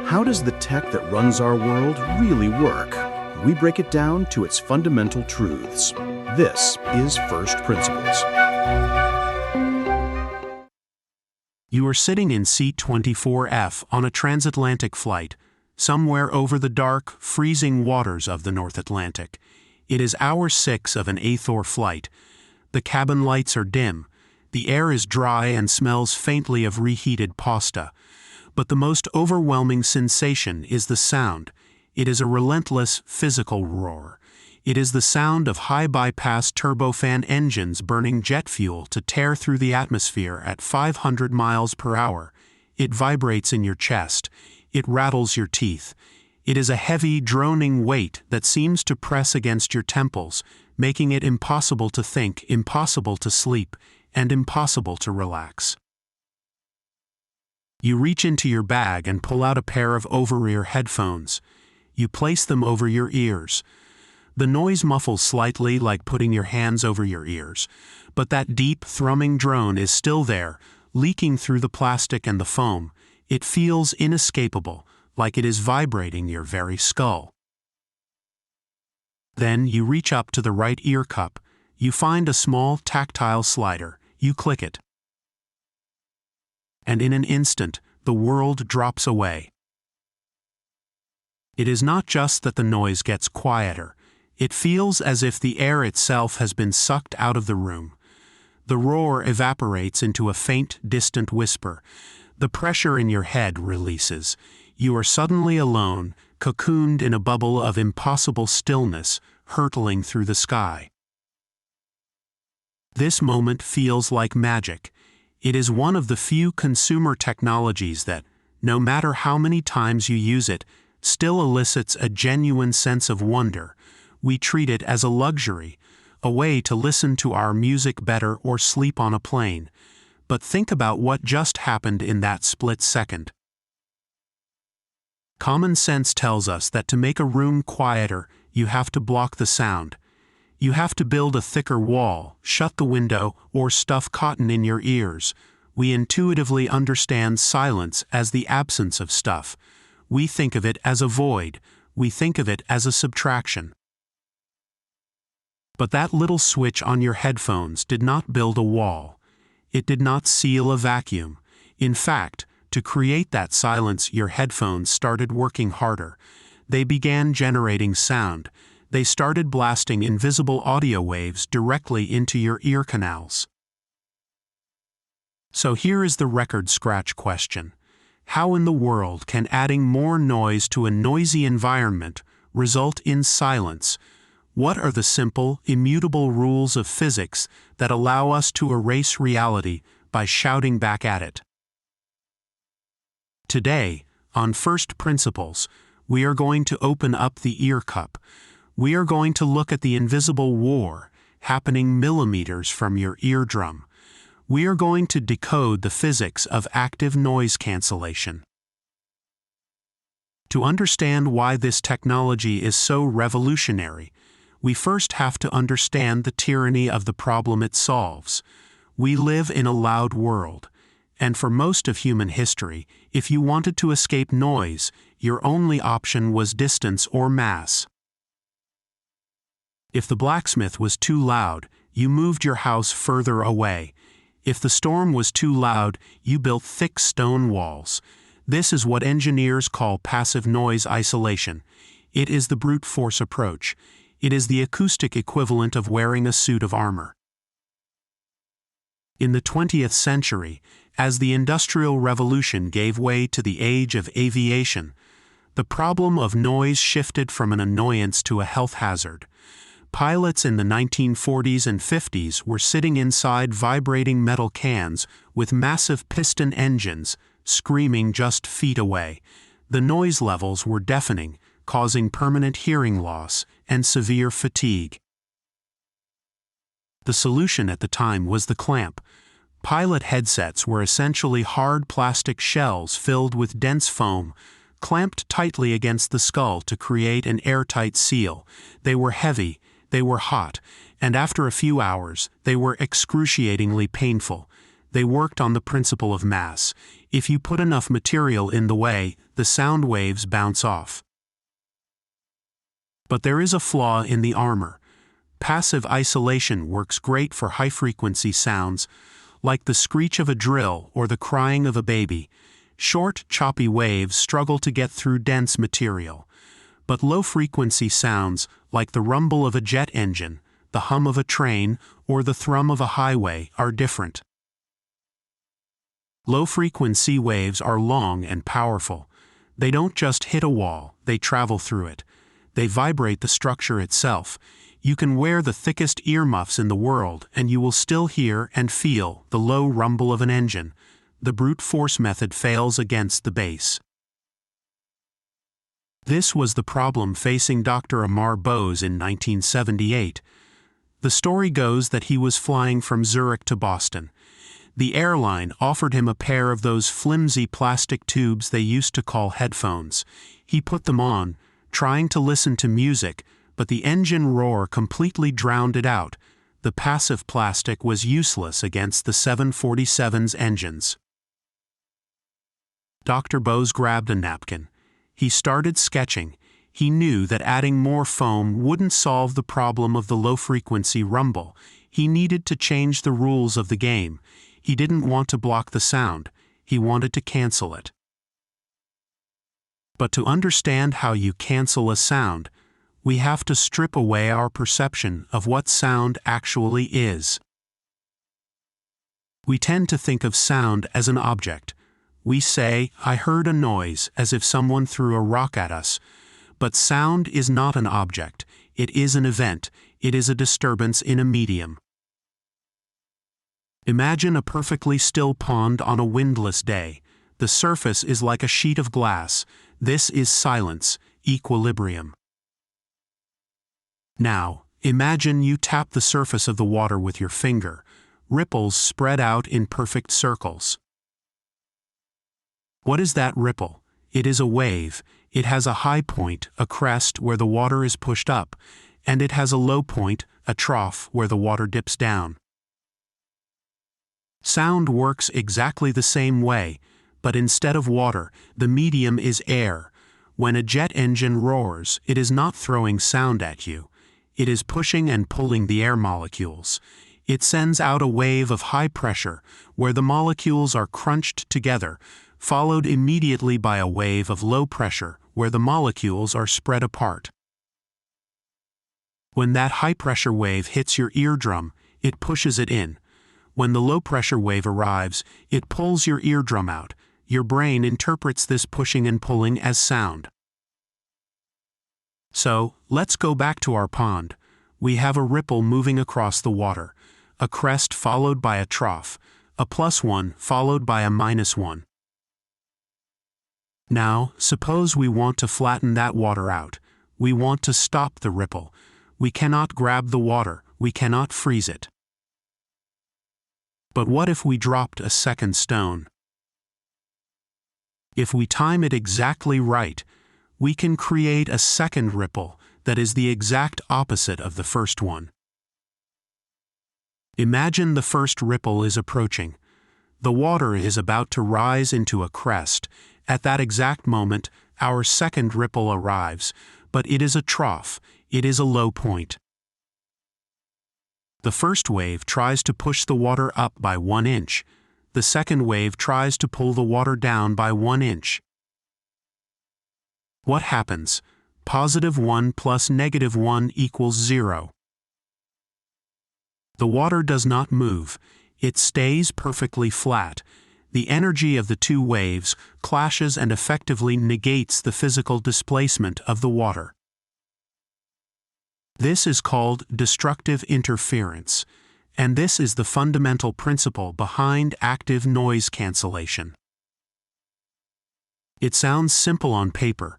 How does the tech that runs our world really work? We break it down to its fundamental truths. This is First Principles. You are sitting in seat 24F on a transatlantic flight, somewhere over the dark, freezing waters of the North Atlantic. It is hour 6 of an Athor flight. The cabin lights are dim. The air is dry and smells faintly of reheated pasta. But the most overwhelming sensation is the sound. It is a relentless, physical roar. It is the sound of high-bypass turbofan engines burning jet fuel to tear through the atmosphere at 500 miles per hour. It vibrates in your chest. It rattles your teeth. It is a heavy, droning weight that seems to press against your temples, making it impossible to think, impossible to sleep, and impossible to relax. You reach into your bag and pull out a pair of over-ear headphones. You place them over your ears. The noise muffles slightly, like putting your hands over your ears, but that deep, thrumming drone is still there, leaking through the plastic and the foam. It feels inescapable, like it is vibrating your very skull. Then you reach up to the right ear cup. You find a small, tactile slider. You click it. And in an instant, the world drops away. It is not just that the noise gets quieter. It feels as if the air itself has been sucked out of the room. The roar evaporates into a faint, distant whisper. The pressure in your head releases. You are suddenly alone, cocooned in a bubble of impossible stillness, hurtling through the sky. This moment feels like magic. It is one of the few consumer technologies that, no matter how many times you use it, still elicits a genuine sense of wonder. We treat it as a luxury, a way to listen to our music better or sleep on a plane. But think about what just happened in that split second. Common sense tells us that to make a room quieter, you have to block the sound. You have to build a thicker wall, shut the window, or stuff cotton in your ears. We intuitively understand silence as the absence of stuff. We think of it as a void. We think of it as a subtraction. But that little switch on your headphones did not build a wall. It did not seal a vacuum. In fact, to create that silence, your headphones started working harder. They began generating sound. They started blasting invisible audio waves directly into your ear canals. So here is the record scratch question. How in the world can adding more noise to a noisy environment result in silence? What are the simple, immutable rules of physics that allow us to erase reality by shouting back at it? Today, on First Principles, we are going to open up the ear cup. We are going to look at the invisible war happening millimeters from your eardrum. We are going to decode the physics of active noise cancellation. To understand why this technology is so revolutionary, we first have to understand the tyranny of the problem it solves. We live in a loud world, and for most of human history, if you wanted to escape noise, your only option was distance or mass. If the blacksmith was too loud, you moved your house further away. If the storm was too loud, you built thick stone walls. This is what engineers call passive noise isolation. It is the brute force approach. It is the acoustic equivalent of wearing a suit of armor. In the 20th century, as the Industrial Revolution gave way to the age of aviation, the problem of noise shifted from an annoyance to a health hazard. Pilots in the 1940s and 50s were sitting inside vibrating metal cans with massive piston engines, screaming just feet away. The noise levels were deafening, causing permanent hearing loss and severe fatigue. The solution at the time was the clamp. Pilot headsets were essentially hard plastic shells filled with dense foam, clamped tightly against the skull to create an airtight seal. They were heavy, they were hot, and after a few hours, they were excruciatingly painful. They worked on the principle of mass. If you put enough material in the way, the sound waves bounce off. But there is a flaw in the armor. Passive isolation works great for high-frequency sounds, like the screech of a drill or the crying of a baby. Short, choppy waves struggle to get through dense material. But low-frequency sounds, like the rumble of a jet engine, the hum of a train, or the thrum of a highway, are different. Low-frequency waves are long and powerful. They don't just hit a wall, they travel through it. They vibrate the structure itself. You can wear the thickest earmuffs in the world, and you will still hear and feel the low rumble of an engine. The brute force method fails against the bass. This was the problem facing Dr. Amar Bose in 1978. The story goes that he was flying from Zurich to Boston. The airline offered him a pair of those flimsy plastic tubes they used to call headphones. He put them on, trying to listen to music, but the engine roar completely drowned it out. The passive plastic was useless against the 747's engines. Dr. Bose grabbed a napkin. He started sketching. He knew that adding more foam wouldn't solve the problem of the low-frequency rumble. He needed to change the rules of the game. He didn't want to block the sound. He wanted to cancel it. But to understand how you cancel a sound, we have to strip away our perception of what sound actually is. We tend to think of sound as an object. We say, "I heard a noise," as if someone threw a rock at us. But sound is not an object. It is an event. It is a disturbance in a medium. Imagine a perfectly still pond on a windless day. The surface is like a sheet of glass. This is silence, equilibrium. Now, imagine you tap the surface of the water with your finger. Ripples spread out in perfect circles. What is that ripple? It is a wave. It has a high point, a crest, where the water is pushed up, and it has a low point, a trough, where the water dips down. Sound works exactly the same way, but instead of water, the medium is air. When a jet engine roars, it is not throwing sound at you. It is pushing and pulling the air molecules. It sends out a wave of high pressure, where the molecules are crunched together, followed immediately by a wave of low pressure, where the molecules are spread apart. When that high-pressure wave hits your eardrum, it pushes it in. When the low-pressure wave arrives, it pulls your eardrum out. Your brain interprets this pushing and pulling as sound. So, let's go back to our pond. We have a ripple moving across the water, a crest followed by a trough, a +1 followed by a -1. Now, suppose we want to flatten that water out. We want to stop the ripple. We cannot grab the water. We cannot freeze it. But what if we dropped a second stone? If we time it exactly right, we can create a second ripple that is the exact opposite of the first one. Imagine the first ripple is approaching. The water is about to rise into a crest. At that exact moment, our second ripple arrives, but it is a trough. It is a low point. The first wave tries to push the water up by 1 inch. The second wave tries to pull the water down by 1 inch. What happens? +1 plus -1 equals 0. The water does not move. It stays perfectly flat. The energy of the two waves clashes and effectively negates the physical displacement of the water. This is called destructive interference, and this is the fundamental principle behind active noise cancellation. It sounds simple on paper,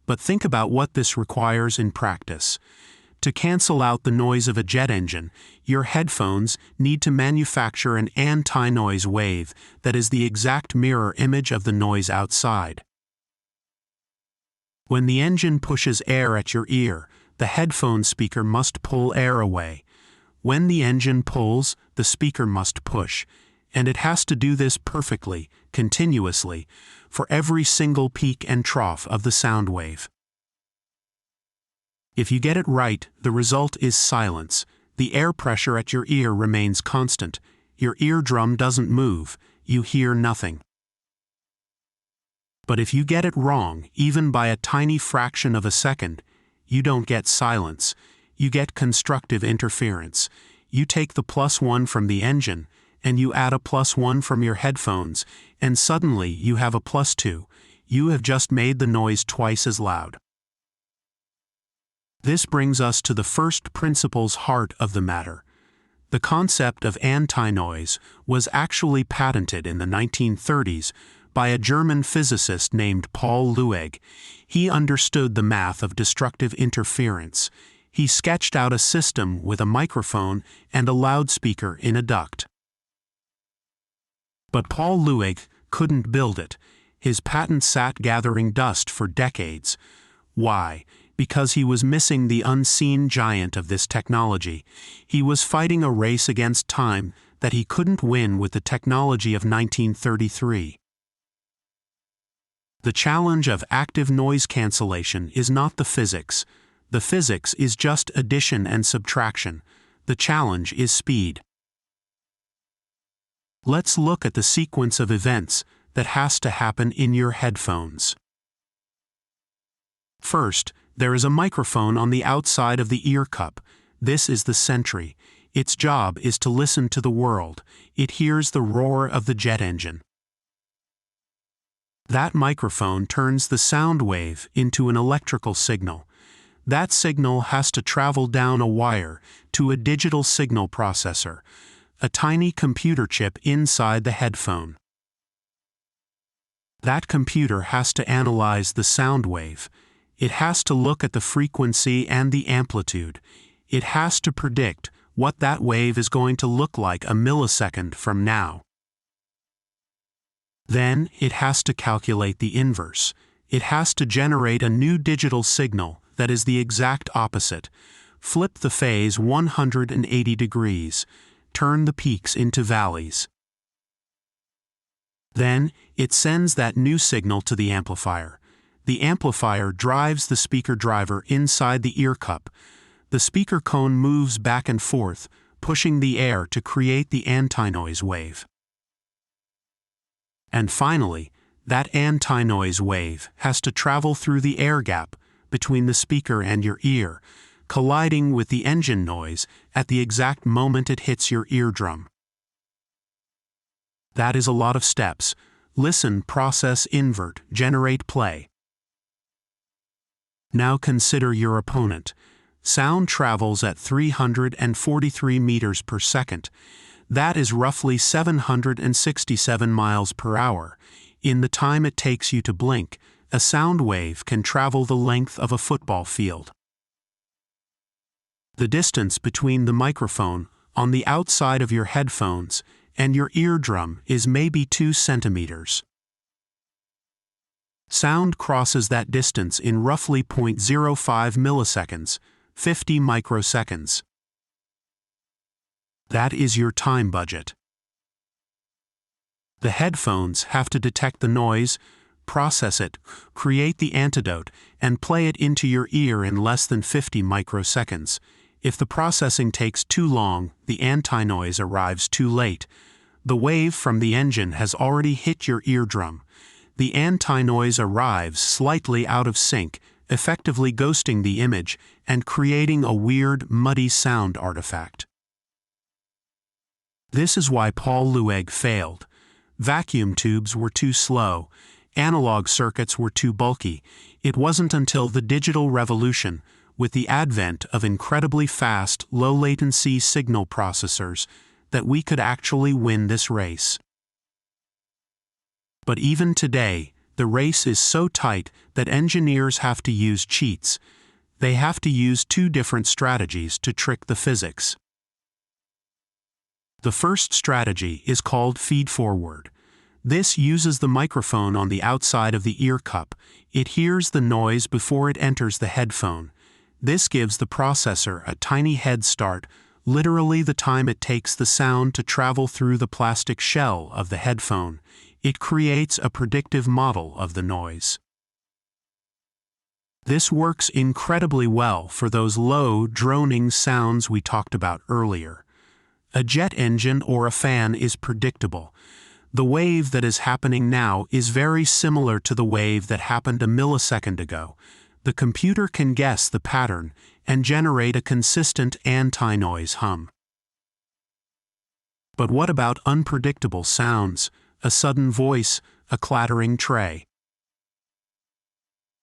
but think about what this requires in practice. To cancel out the noise of a jet engine, your headphones need to manufacture an anti-noise wave that is the exact mirror image of the noise outside. When the engine pushes air at your ear, the headphone speaker must pull air away. When the engine pulls, the speaker must push, and it has to do this perfectly, continuously. for every single peak and trough of the sound wave. If you get it right, the result is silence. The air pressure at your ear remains constant. Your eardrum doesn't move. You hear nothing. But if you get it wrong, even by a tiny fraction of a second, you don't get silence. You get constructive interference. You take the +1 from the engine, and you add a +1 from your headphones, and suddenly you have a +2. You have just made the noise twice as loud. This brings us to the first principle's heart of the matter. The concept of anti-noise was actually patented in the 1930s by a German physicist named Paul Leweg. He understood the math of destructive interference. He sketched out a system with a microphone and a loudspeaker in a duct. But Paul Leweg couldn't build it. His patent sat gathering dust for decades. Why? Because he was missing the unseen giant of this technology. He was fighting a race against time that he couldn't win with the technology of 1933. The challenge of active noise cancellation is not the physics. The physics is just addition and subtraction. The challenge is speed. Let's look at the sequence of events that has to happen in your headphones. First, there is a microphone on the outside of the ear cup. This is the sentry. Its job is to listen to the world. It hears the roar of the jet engine. That microphone turns the sound wave into an electrical signal. That signal has to travel down a wire to a digital signal processor, a tiny computer chip inside the headphone. That computer has to analyze the sound wave. It has to look at the frequency and the amplitude. It has to predict what that wave is going to look like a millisecond from now. Then, it has to calculate the inverse. It has to generate a new digital signal that is the exact opposite. Flip the phase 180 degrees. Turn the peaks into valleys. Then, it sends that new signal to the amplifier. The amplifier drives the speaker driver inside the ear cup. The speaker cone moves back and forth, pushing the air to create the anti-noise wave. And finally, that anti-noise wave has to travel through the air gap between the speaker and your ear, colliding with the engine noise at the exact moment it hits your eardrum. That is a lot of steps. Listen, process, invert, generate, play. Now consider your opponent. Sound travels at 343 meters per second. That is roughly 767 miles per hour. In the time it takes you to blink, a sound wave can travel the length of a football field. The distance between the microphone on the outside of your headphones and your eardrum is maybe 2 centimeters. Sound crosses that distance in roughly 0.05 milliseconds, 50 microseconds. That is your time budget. The headphones have to detect the noise, process it, create the antidote, and play it into your ear in less than 50 microseconds. If the processing takes too long, the anti-noise arrives too late. The wave from the engine has already hit your eardrum. The anti-noise arrives slightly out of sync, effectively ghosting the image and creating a weird, muddy sound artifact. This is why Paul Leweg failed. Vacuum tubes were too slow. Analog circuits were too bulky. It wasn't until the digital revolution, with the advent of incredibly fast, low-latency signal processors, that we could actually win this race. But even today, the race is so tight that engineers have to use cheats. They have to use 2 different strategies to trick the physics. The first strategy is called feed-forward. This uses the microphone on the outside of the ear cup. It hears the noise before it enters the headphone. This gives the processor a tiny head start, literally the time it takes the sound to travel through the plastic shell of the headphone. It creates a predictive model of the noise. This works incredibly well for those low, droning sounds we talked about earlier. A jet engine or a fan is predictable. The wave that is happening now is very similar to the wave that happened a millisecond ago. The computer can guess the pattern and generate a consistent anti-noise hum. But what about unpredictable sounds, a sudden voice, a clattering tray?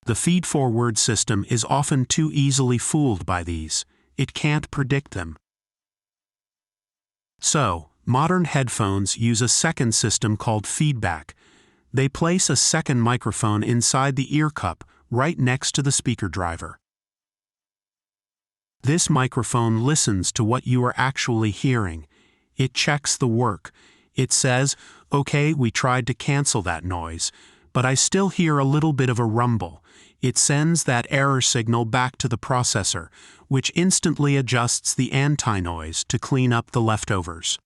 The feed-forward system is often too easily fooled by these. It can't predict them. So, modern headphones use a second system called feedback. They place a second microphone inside the ear cup, right next to the speaker driver. This microphone listens to what you are actually hearing. It checks the work. It says, okay, we tried to cancel that noise, but I still hear a little bit of a rumble. It sends that error signal back to the processor, which instantly adjusts the anti-noise to clean up the leftovers.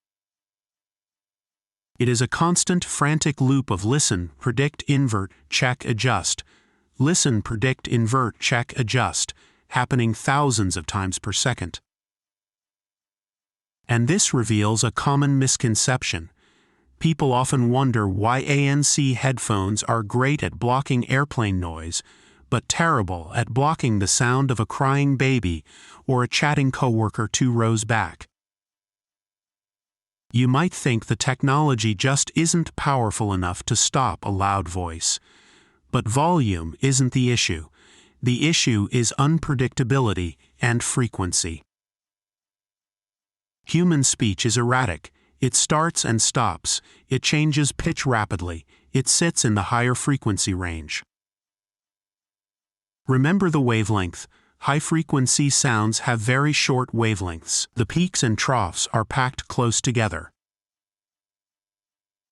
It is a constant, frantic loop of listen, predict, invert, check, adjust. Listen, predict, invert, check, adjust, happening thousands of times per second. And this reveals a common misconception. People often wonder why ANC headphones are great at blocking airplane noise, but terrible at blocking the sound of a crying baby or a chatting coworker 2 rows back. You might think the technology just isn't powerful enough to stop a loud voice. But volume isn't the issue. The issue is unpredictability and frequency. Human speech is erratic. It starts and stops. It changes pitch rapidly. It sits in the higher frequency range. Remember the wavelength. High-frequency sounds have very short wavelengths. The peaks and troughs are packed close together.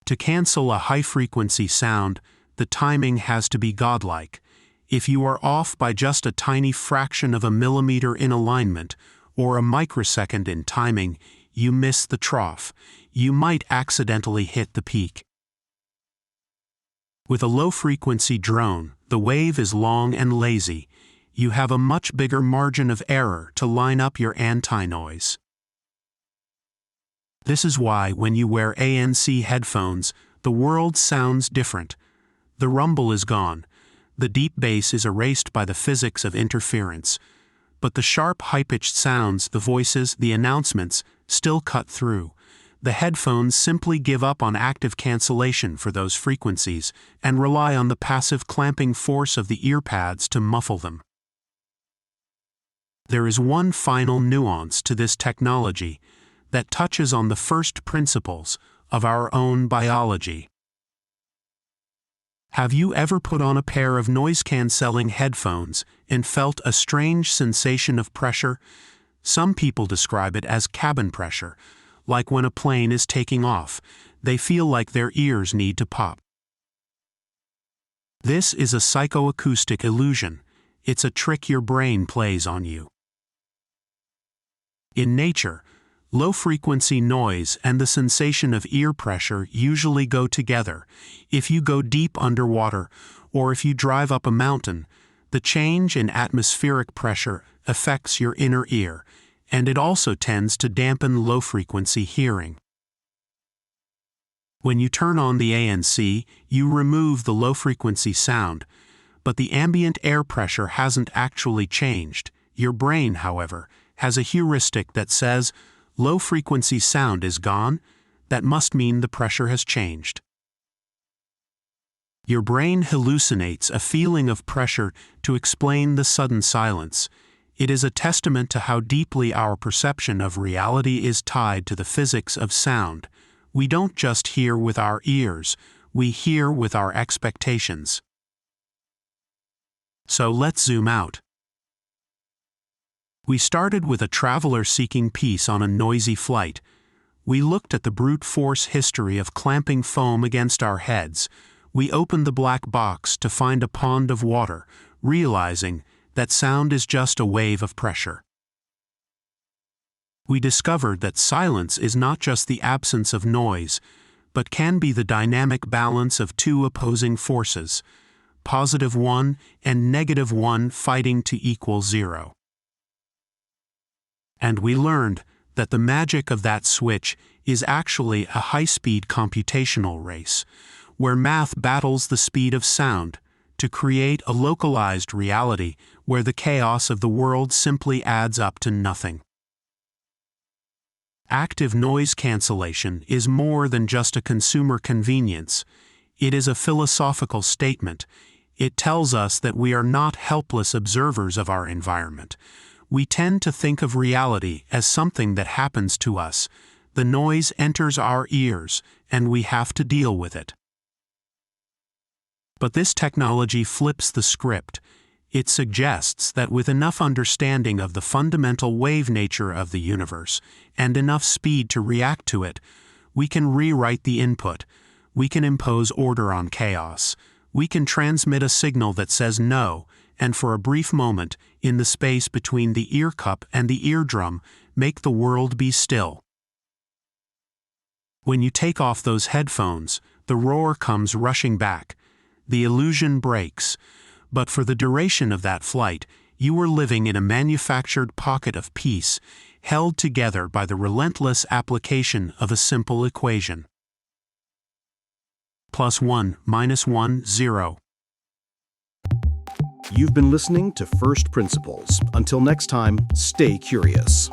To cancel a high-frequency sound, the timing has to be godlike. If you are off by just a tiny fraction of a millimeter in alignment, or a microsecond in timing, you miss the trough. You might accidentally hit the peak. With a low-frequency drone, the wave is long and lazy. You have a much bigger margin of error to line up your anti-noise. This is why when you wear ANC headphones, the world sounds different. The rumble is gone. The deep bass is erased by the physics of interference. But the sharp, high-pitched sounds, the voices, the announcements, still cut through. The headphones simply give up on active cancellation for those frequencies and rely on the passive clamping force of the earpads to muffle them. There is one final nuance to this technology that touches on the first principles of our own biology. Have you ever put on a pair of noise-canceling headphones and felt a strange sensation of pressure? Some people describe it as cabin pressure, like when a plane is taking off. They feel like their ears need to pop. This is a psychoacoustic illusion. It's a trick your brain plays on you. In nature, low-frequency noise and the sensation of ear pressure usually go together. If you go deep underwater, or if you drive up a mountain, the change in atmospheric pressure affects your inner ear, and it also tends to dampen low-frequency hearing. When you turn on the ANC, you remove the low-frequency sound, but the ambient air pressure hasn't actually changed. Your brain, however, has a heuristic that says, low-frequency sound is gone. That must mean the pressure has changed. Your brain hallucinates a feeling of pressure to explain the sudden silence. It is a testament to how deeply our perception of reality is tied to the physics of sound. We don't just hear with our ears, we hear with our expectations. So let's zoom out. We started with a traveler seeking peace on a noisy flight. We looked at the brute force history of clamping foam against our heads. We opened the black box to find a pond of water, realizing that sound is just a wave of pressure. We discovered that silence is not just the absence of noise, but can be the dynamic balance of two opposing forces, +1 and -1 fighting to equal 0. And we learned that the magic of that switch is actually a high-speed computational race, where math battles the speed of sound to create a localized reality where the chaos of the world simply adds up to nothing. Active noise cancellation is more than just a consumer convenience. It is a philosophical statement. It tells us that we are not helpless observers of our environment. We tend to think of reality as something that happens to us. The noise enters our ears, and we have to deal with it. But this technology flips the script. It suggests that with enough understanding of the fundamental wave nature of the universe, and enough speed to react to it, we can rewrite the input. We can impose order on chaos. We can transmit a signal that says no, and for a brief moment, in the space between the ear cup and the eardrum, make the world be still. When you take off those headphones, the roar comes rushing back. The illusion breaks. But for the duration of that flight, you were living in a manufactured pocket of peace, held together by the relentless application of a simple equation. +1 -1 0. You've been listening to First Principles. Until next time, stay curious.